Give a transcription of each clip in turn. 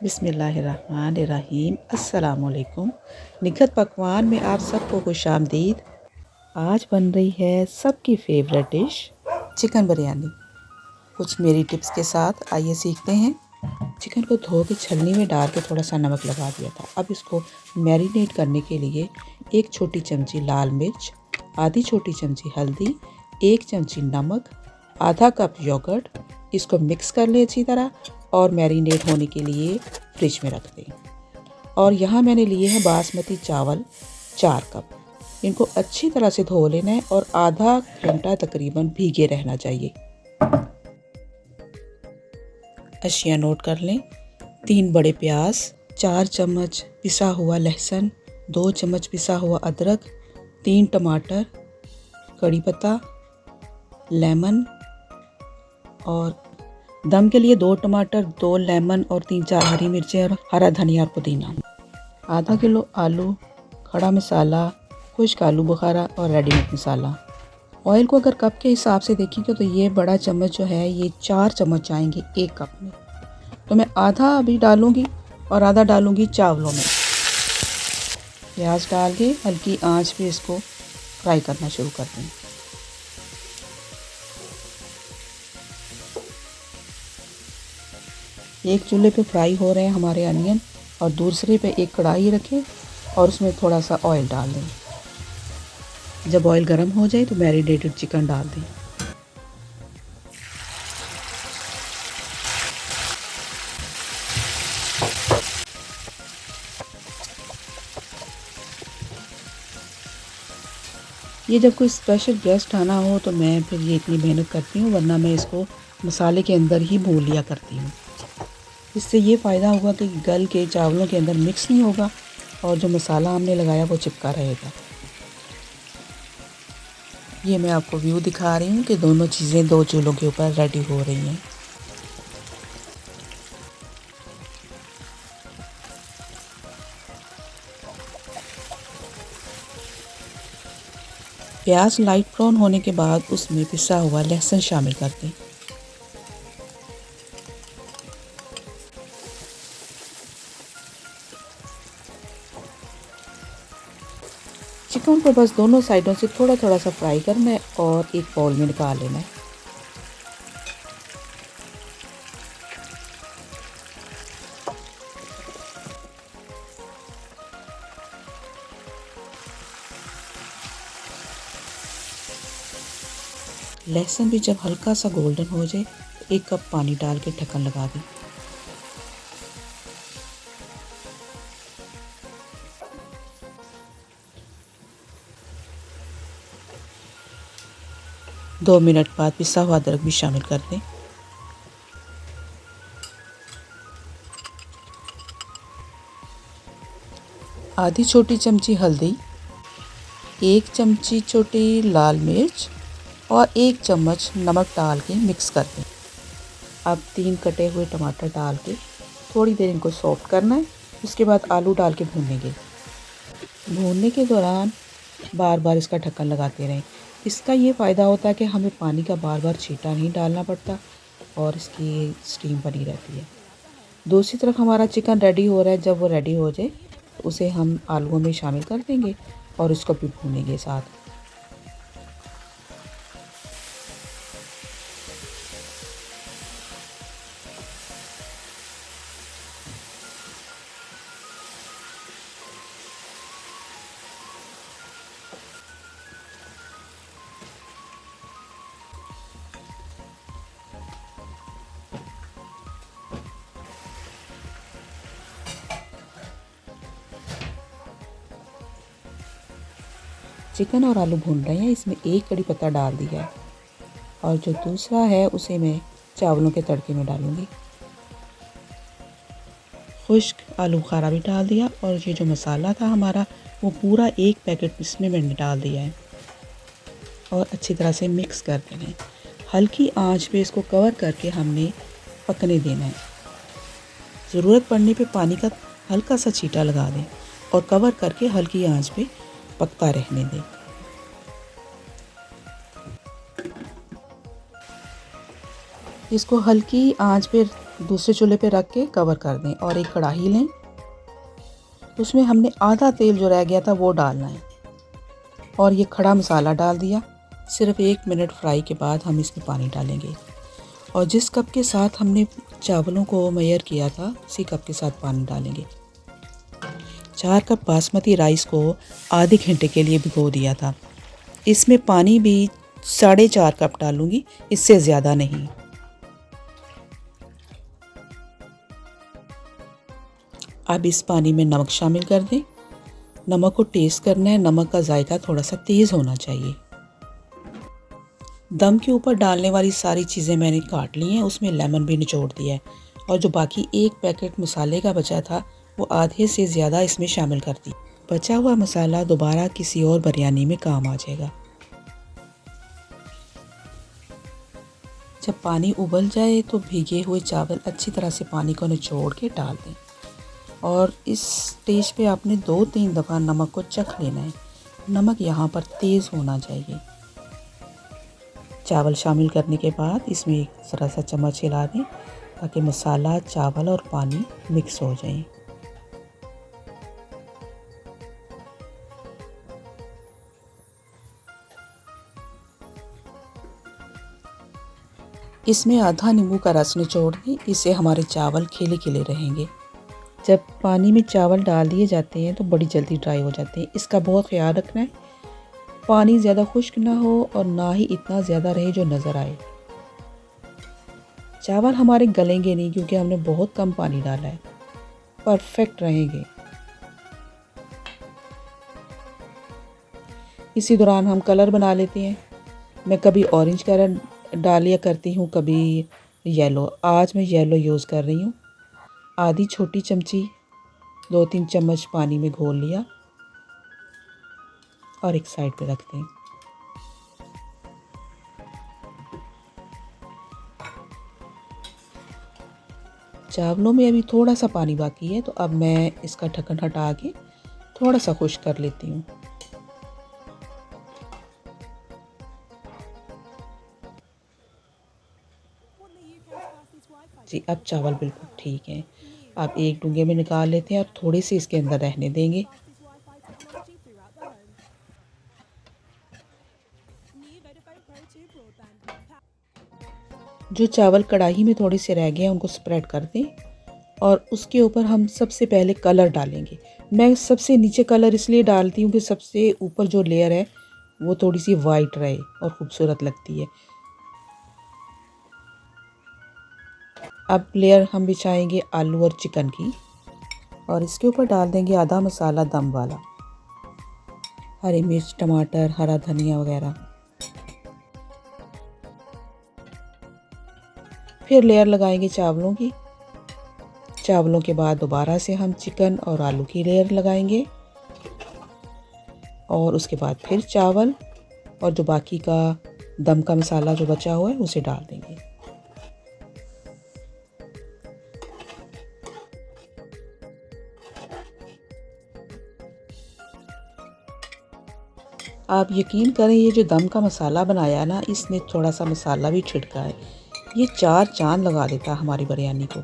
बिस्मिल्लाहिर्रहमानिर्रहीम। अस्सलामुअलैकुम। निखत पकवान में आप सबको खुशामदीद। आज बन रही है सबकी फेवरेट डिश चिकन बिरयानी। कुछ मेरी टिप्स के साथ आइए सीखते हैं। चिकन को धो के छलनी में डाल के थोड़ा सा नमक लगा दिया था। अब इसको मैरिनेट करने के लिए 1 छोटी चमची लाल मिर्च, आधी छोटी चमची हल्दी, 1 चमची नमक, आधा कप योगर्ट, इसको मिक्स कर लें अच्छी तरह और मैरिनेट होने के लिए फ्रिज में रख दें। और यहाँ मैंने लिए हैं बासमती चावल 4 कप। इनको अच्छी तरह से धो लेना है और आधा घंटा तकरीबन भीगे रहना चाहिए। अशिया नोट कर लें। 3 बड़े प्याज, 4 चम्मच पिसा हुआ लहसुन, 2 चम्मच पिसा हुआ अदरक, 3 टमाटर, कड़ी पत्ता, लेमन और दम के लिए 2 टमाटर, 2 लेमन और 3-4 हरी मिर्चें और हरा धनिया और पुदीना। आधा किलो आलू, खड़ा मसाला, खुश्क आलू बुखारा और रेडीमेड मसाला। ऑयल को अगर कप के हिसाब से देखेंगे तो ये बड़ा चम्मच जो है ये 4 चम्मच आएंगे 1 कप में। तो मैं आधा अभी डालूंगी और आधा डालूंगी चावलों में। प्याज डाल के हल्की आंच पे इसको फ्राई करना शुरू कर दें। एक चूल्हे पे फ्राई हो रहे हैं हमारे अनियन और दूसरे पे एक कढ़ाई रखें और उसमें थोड़ा सा ऑयल डाल दें। जब ऑयल गर्म हो जाए तो मैरिनेटेड चिकन डाल दें। ये जब कोई स्पेशल गेस्ट आना हो तो मैं फिर ये इतनी मेहनत करती हूँ, वरना मैं इसको मसाले के अंदर ही भून लिया करती हूँ। इससे ये फ़ायदा होगा कि गल के चावलों के अंदर मिक्स नहीं होगा और जो मसाला हमने लगाया वो चिपका रहेगा। ये मैं आपको व्यू दिखा रही हूँ कि दोनों चीज़ें 2 चूल्हों के ऊपर रेडी हो रही हैं। प्याज लाइट ब्राउन होने के बाद उसमें पिसा हुआ लहसुन शामिल कर दें। चिकन को बस दोनों साइडों से थोड़ा थोड़ा सा फ्राई करना है और एक बाउल में निकाल लेना है। लहसुन भी जब हल्का सा गोल्डन हो जाए तो 1 कप पानी डाल के ढक्कन लगा दें। दो मिनट बाद पिसा हुआ अदरक भी शामिल कर दें। आधी छोटी चमची हल्दी, 1 चमची छोटी लाल मिर्च और 1 चम्मच नमक डाल के मिक्स कर दें। अब 3 कटे हुए टमाटर डाल के थोड़ी देर इनको सॉफ्ट करना है। उसके बाद आलू डाल के भूनेंगे। भूनने के दौरान बार बार इसका ढक्कन लगाते रहें। इसका ये फ़ायदा होता है कि हमें पानी का बार बार छींटा नहीं डालना पड़ता और इसकी स्टीम बनी रहती है। दूसरी तरफ हमारा चिकन रेडी हो रहा है। जब वो रेडी हो जाए तो उसे हम आलूओं में शामिल कर देंगे और इसको भी भूनेंगे साथ। चिकन और आलू भून रहे हैं, इसमें 1 कड़ी पत्ता डाल दिया है और जो दूसरा है उसे मैं चावलों के तड़के में डालूंगी। खुश्क आलू बुखारा भी डाल दिया और ये जो मसाला था हमारा वो पूरा 1 पैकेट इसमें मैंने डाल दिया है और अच्छी तरह से मिक्स कर देना है। हल्की आंच पे इसको कवर करके हमने पकने देना है। ज़रूरत पड़ने पे पानी का हल्का सा छींटा लगा दें और कवर करके हल्की आंच पे पकता रहने दें। इसको हल्की आंच पे दूसरे चूल्हे पे रख के कवर कर दें और एक कढ़ाई लें। उसमें हमने आधा तेल जो रह गया था वो डालना है और ये खड़ा मसाला डाल दिया। सिर्फ 1 मिनट फ्राई के बाद हम इसमें पानी डालेंगे और जिस कप के साथ हमने चावलों को मेजर किया था उसी कप के साथ पानी डालेंगे। 4 कप बासमती राइस को आधे घंटे के लिए भिगो दिया था। इसमें पानी भी 4.5 कप डालूंगी, इससे ज़्यादा नहीं। अब इस पानी में नमक शामिल कर दें। नमक को टेस्ट करना है, नमक का जायका थोड़ा सा तेज़ होना चाहिए। दम के ऊपर डालने वाली सारी चीज़ें मैंने काट ली हैं, उसमें लेमन भी निचोड़ दिया है और जो बाकी 1 पैकेट मसाले का बचा था वो आधे से ज़्यादा इसमें शामिल कर दी। बचा हुआ मसाला दोबारा किसी और बिरयानी में काम आ जाएगा। जब पानी उबल जाए तो भीगे हुए चावल अच्छी तरह से पानी को निचोड़ के डाल दें और इस स्टेज पे आपने 2-3 दफ़ा नमक को चख लेना है। नमक यहाँ पर तेज़ होना चाहिए। चावल शामिल करने के बाद इसमें एक ज़रा सा चम्मच हिला दें ताकि मसाला, चावल और पानी मिक्स हो जाए। इसमें आधा नींबू का रस निचोड़ दें, इससे हमारे चावल खिले खिले रहेंगे। जब पानी में चावल डाल दिए जाते हैं तो बड़ी जल्दी ड्राई हो जाते हैं, इसका बहुत ख्याल रखना है। पानी ज़्यादा खुश्क ना हो और ना ही इतना ज़्यादा रहे जो नज़र आए। चावल हमारे गलेंगे नहीं क्योंकि हमने बहुत कम पानी डाला है, परफेक्ट रहेंगे। इसी दौरान हम कलर बना लेते हैं। मैं कभी ऑरेंज कलर डालिया करती हूँ, कभी येलो। आज मैं येलो यूज़ कर रही हूँ। आधी छोटी चमची 2-3 चम्मच पानी में घोल लिया और एक साइड पे रख दें। चावलों में अभी थोड़ा सा पानी बाकी है तो अब मैं इसका ढक्कन हटा के थोड़ा सा खुश्क कर लेती हूँ। जी, अब चावल बिल्कुल ठीक हैं। अब एक डूंगे में निकाल लेते हैं और थोड़ी सी इसके अंदर रहने देंगे। जो चावल कढ़ाई में थोड़े से रह गए हैं उनको स्प्रेड कर दें और उसके ऊपर हम सबसे पहले कलर डालेंगे। मैं सबसे नीचे कलर इसलिए डालती हूँ कि सबसे ऊपर जो लेयर है वो थोड़ी सी वाइट रहे और ख़ूबसूरत लगती है। अब लेयर हम बिछाएंगे आलू और चिकन की और इसके ऊपर डाल देंगे आधा मसाला दम वाला, हरी मिर्च, टमाटर, हरा धनिया वगैरह। फिर लेयर लगाएंगे चावलों की। चावलों के बाद दोबारा से हम चिकन और आलू की लेयर लगाएंगे और उसके बाद फिर चावल और जो बाकी का दम का मसाला जो बचा हुआ है उसे डाल देंगे। आप यकीन करें ये जो दम का मसाला बनाया ना, इसमें थोड़ा सा मसाला भी छिड़का है, ये 4 चांद लगा देता है हमारी बिरयानी को।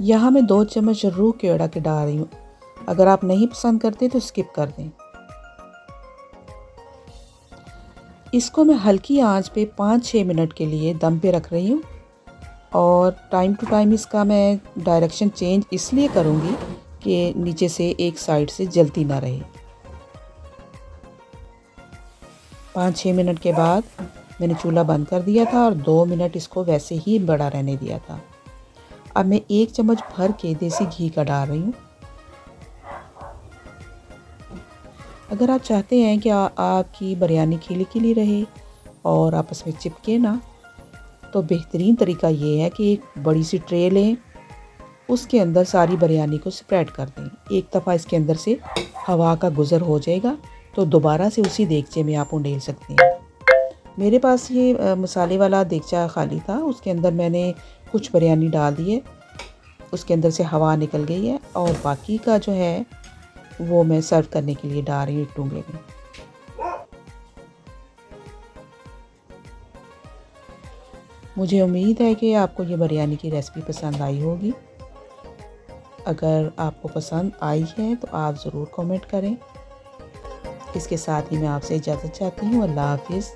यहाँ मैं 2 चम्मच रूह केवड़ा के डाल रही हूँ। अगर आप नहीं पसंद करते तो स्किप कर दें। इसको मैं हल्की आंच पे 5-6 मिनट के लिए दम पे रख रही हूँ और टाइम टू टाइम इसका मैं डायरेक्शन चेंज इसलिए करूँगी कि नीचे से एक साइड से जलती ना रहे। 5-6 मिनट के बाद मैंने चूल्हा बंद कर दिया था और 2 मिनट इसको वैसे ही बड़ा रहने दिया था। अब मैं 1 चम्मच भर के देसी घी का डाल रही हूँ। अगर आप चाहते हैं कि आपकी बिरयानी खिली खिली रहे और आपस में चिपके ना, तो बेहतरीन तरीका ये है कि एक बड़ी सी ट्रे लें, उसके अंदर सारी बिरयानी को स्प्रेड कर दें। एक दफ़ा इसके अंदर से हवा का गुज़र हो जाएगा तो दोबारा से उसी देगचे में आप उंडेल सकते हैं। मेरे पास ये मसाले वाला देगचा खाली था, उसके अंदर मैंने कुछ बिरयानी डाल दी है, उसके अंदर से हवा निकल गई है और बाकी का जो है वो मैं सर्व करने के लिए डाल रही हूँ एक डूंगे में। मुझे उम्मीद है कि आपको ये बिरयानी की रेसिपी पसंद आई होगी। अगर आपको पसंद आई है तो आप ज़रूर कमेंट करें। इसके साथ ही मैं आपसे इजाज़त चाहती हूँ। अल्लाह हाफ़िज़।